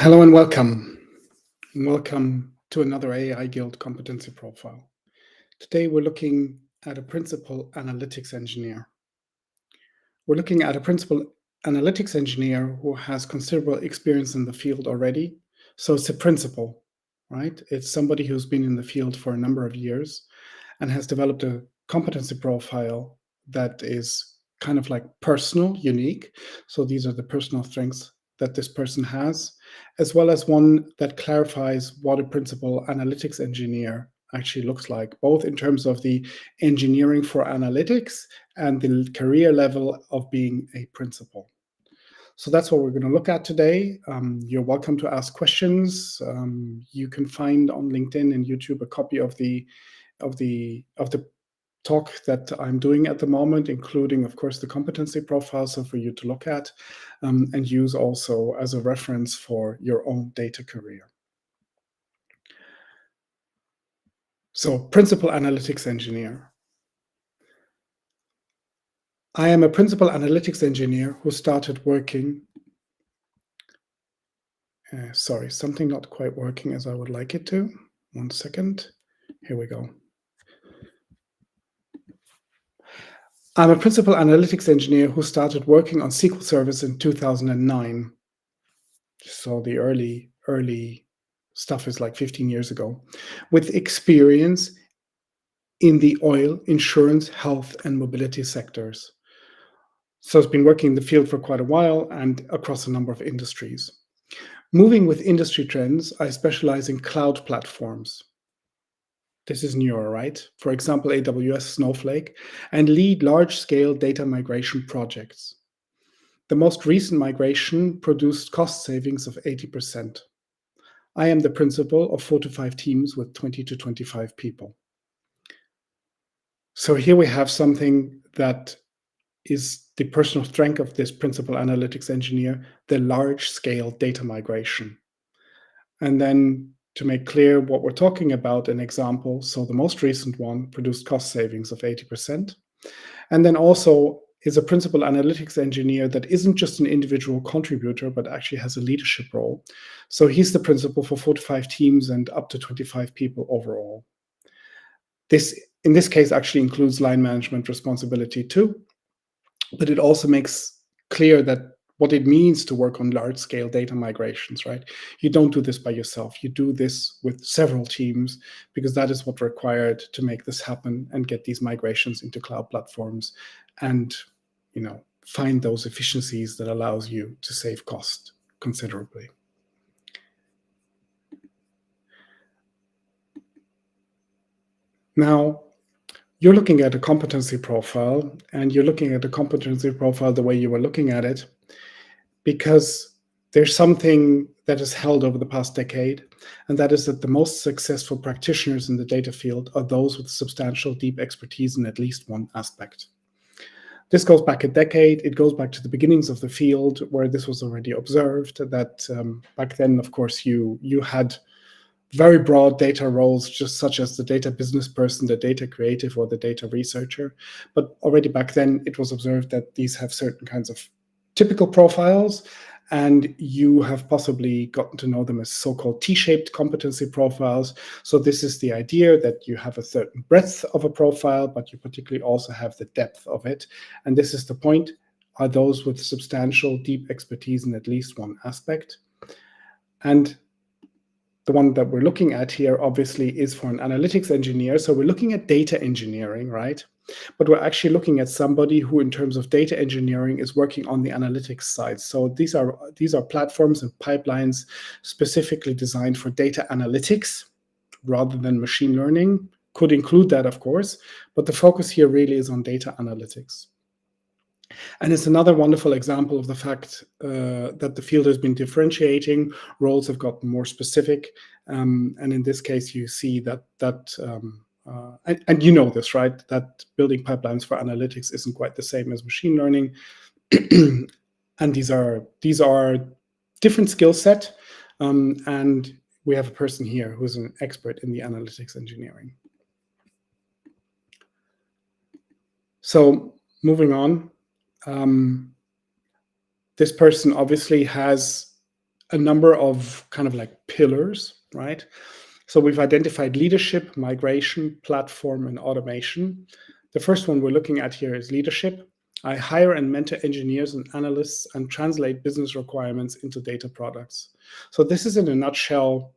Hello and welcome. Welcome to another Ai Guild Competency Profile. Today we're looking at a principal analytics engineer. We're looking at a principal analytics engineer who has considerable experience in the field already. So it's a principal, right? It's somebody who's been in the field for a number of years and has developed a competency profile that is kind of like personal, unique. So these are the personal strengths that this person has, as well as one that clarifies what a principal analytics engineer actually looks like, both in terms of the engineering for analytics and the career level of being a principal. So that's what we're going to look at today. You're welcome to ask questions. You can find on LinkedIn and YouTube a copy of the talk that I'm doing at the moment, including, of course, the competency profile, so for you to look at and use also as a reference for your own data career. So, principal analytics engineer. I am a principal analytics engineer who started working. Sorry, something not quite working as I would like it to. 1 second. Here we go. I'm a principal analytics engineer who started working on SQL Servers in 2009. So the early stuff is like 15 years ago, with experience in the oil, insurance, health, and mobility sectors. So it's been working in the field for quite a while and across a number of industries. Moving with industry trends, I specialize in cloud platforms. This is newer, right? For example, AWS, Snowflake, and lead large-scale data migration projects. The most recent migration produced cost savings of 80%. I am the principal of 4 to 5 teams with 20 to 25 people. So here we have something that is the personal strength of this principal analytics engineer, the large-scale data migration. And then to make clear what we're talking about, an example, so the most recent one produced cost savings of 80%. And then also is a principal analytics engineer that isn't just an individual contributor, but actually has a leadership role. So he's the principal for 4 to 5 teams and up to 25 people overall. This, in this case, actually includes line management responsibility too, but it also makes clear that what it means to work on large-scale data migrations, right? You don't do this by yourself. You do this with several teams because that is what's required to make this happen and get these migrations into cloud platforms and, find those efficiencies that allows you to save cost considerably. Now, you're looking at a competency profile, and you're looking at a competency profile the way you were looking at it, because there's something that is held over the past decade, and that is that the most successful practitioners in the data field are those with substantial deep expertise in at least one aspect. This goes back a decade. It goes back to the beginnings of the field where this was already observed, that back then, of course, you had very broad data roles, just such as the data business person, the data creative, or the data researcher. But already back then, it was observed that these have certain kinds of typical profiles, and you have possibly gotten to know them as so-called T-shaped competency profiles. So this is the idea that you have a certain breadth of a profile, but you particularly also have the depth of it. And this is the point, are those with substantial deep expertise in at least one aspect. And the one that we're looking at here, obviously, is for an analytics engineer. So we're looking at data engineering, right? But we're actually looking at somebody who, in terms of data engineering, is working on the analytics side. So these are platforms and pipelines specifically designed for data analytics rather than machine learning. Could include that, of course, but the focus here really is on data analytics. And it's another wonderful example of the fact that the field has been differentiating. Roles have gotten more specific. And in this case, you see that and you know this, right? That building pipelines for analytics isn't quite the same as machine learning. And these are different skill set. And we have a person here who's an expert in the analytics engineering. So moving on. This person obviously has a number of kind of like pillars, right? So we've identified leadership, migration, platform, and automation. The first one we're looking at here is leadership. I hire and mentor engineers and analysts and translate business requirements into data products. So this is in a nutshell.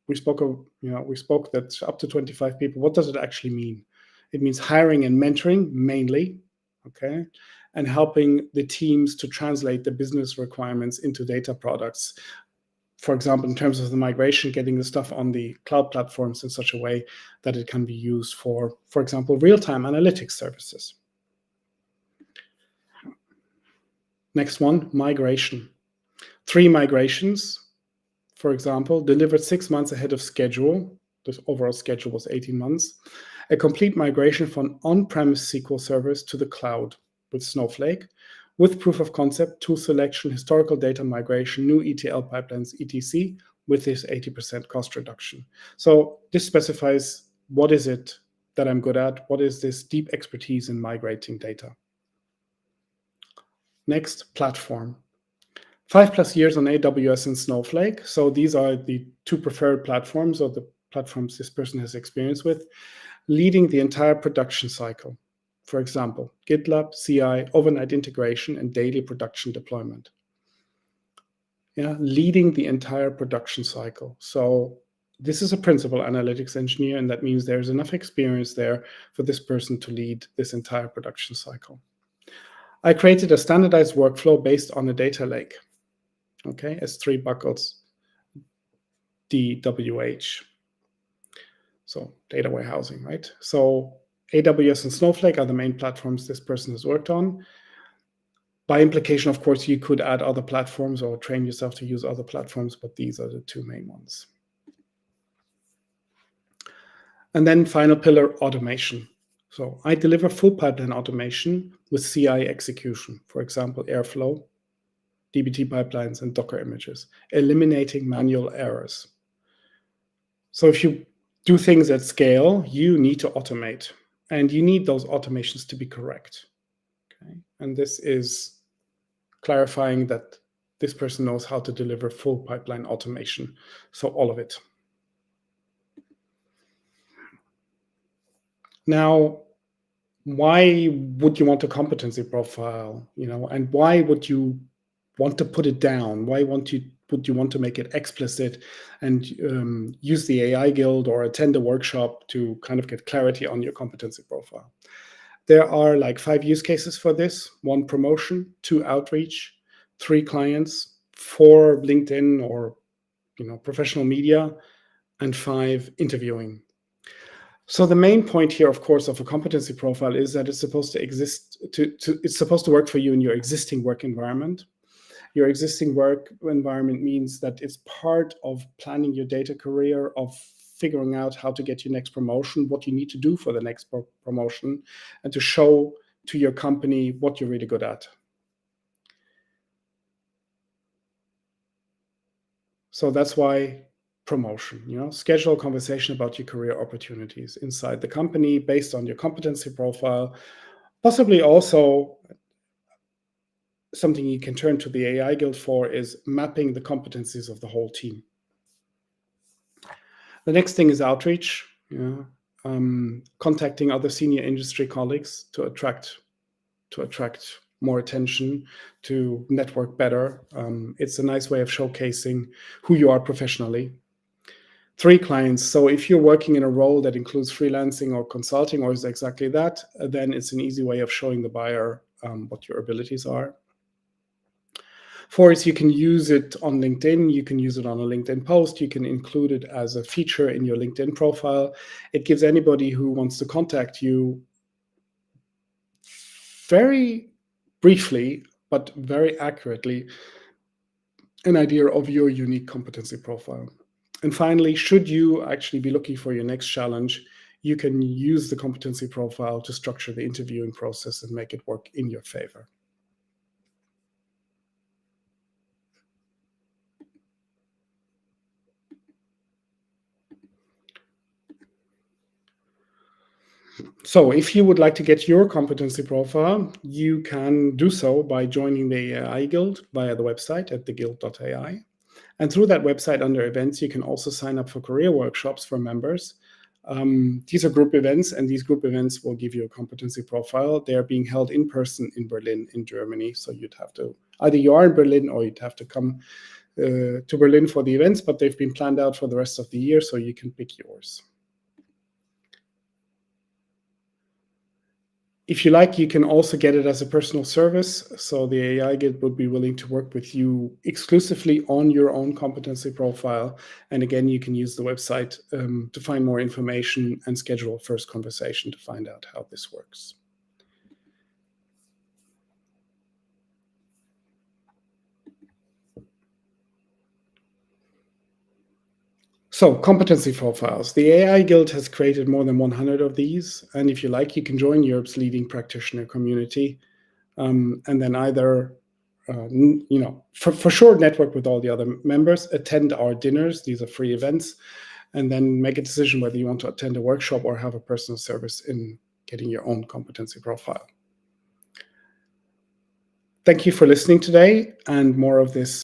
We spoke that up to 25 people. What does it actually mean? It means hiring and mentoring mainly, okay, and helping the teams to translate the business requirements into data products. For example, in terms of the migration, getting the stuff on the cloud platforms in such a way that it can be used for example, real-time analytics services. Next one, migration. 3 migrations, for example, delivered 6 months ahead of schedule. The overall schedule was 18 months. A complete migration from on-premise SQL servers to the cloud with Snowflake, with proof of concept, tool selection, historical data migration, new ETL pipelines, etc., with this 80% cost reduction. So this specifies what is it that I'm good at, what is this deep expertise in migrating data. Next, platform. 5+ years on AWS and Snowflake. So these are the 2 preferred platforms, or the platforms this person has experience with, leading the entire production cycle. For example, GitLab, CI, overnight integration, and daily production deployment. Yeah, leading the entire production cycle. So this is a principal analytics engineer, and that means there's enough experience there for this person to lead this entire production cycle. I created a standardized workflow based on a data lake. Okay, S3 buckets, DWH. So data warehousing, right? So AWS and Snowflake are the main platforms this person has worked on. By implication, of course, you could add other platforms or train yourself to use other platforms, but these are the 2 main ones. And then final pillar, automation. So I deliver full pipeline automation with CI execution, for example, Airflow, dbt pipelines, and Docker images, eliminating manual errors. So if you do things at scale, you need to automate, and you need those automations to be correct. Okay? And this is clarifying that this person knows how to deliver full pipeline automation, so all of it. Now, why would you want a competency profile, and why would you want to put it down? Why would you want to make it explicit and use the AI Guild or attend a workshop to kind of get clarity on your competency profile? There are like 5 use cases for this: 1 promotion, 2 outreach, 3 clients, 4 LinkedIn or professional media, and 5 interviewing. So the main point here, of course, of a competency profile is that it's supposed to exist it's supposed to work for you in your existing work environment. Your existing work environment means that it's part of planning your data career, of figuring out how to get your next promotion, what you need to do for the next promotion, and to show to your company what you're really good at. So that's why promotion, schedule a conversation about your career opportunities inside the company based on your competency profile. Possibly also something you can turn to the AI Guild for is mapping the competencies of the whole team. The next thing is outreach, contacting other senior industry colleagues to attract more attention, to network better. It's a nice way of showcasing who you are professionally. 3 clients. So if you're working in a role that includes freelancing or consulting, or is exactly that, then it's an easy way of showing the buyer what your abilities are. 4 is you can use it on LinkedIn. You can use it on a LinkedIn post. You can include it as a feature in your LinkedIn profile. It gives anybody who wants to contact you very briefly, but very accurately, an idea of your unique competency profile. And finally, should you actually be looking for your next challenge, you can use the competency profile to structure the interviewing process and make it work in your favor. So if you would like to get your competency profile, you can do so by joining the AI Guild via the website at theguild.ai. And through that website under events, you can also sign up for career workshops for members. These are group events, and these group events will give you a competency profile. They are being held in person in Berlin, in Germany. So you'd have to, either you are in Berlin or you'd have to come to Berlin for the events, but they've been planned out for the rest of the year, so you can pick yours. If you like, you can also get it as a personal service. So the AI Guild would be willing to work with you exclusively on your own competency profile. And again, you can use the website to find more information and schedule a first conversation to find out how this works. So competency profiles. The AI Guild has created more than 100 of these. And if you like, you can join Europe's leading practitioner community. And then either, for sure, network with all the other members, attend our dinners. These are free events. And then make a decision whether you want to attend a workshop or have a personal service in getting your own competency profile. Thank you for listening today, and more of this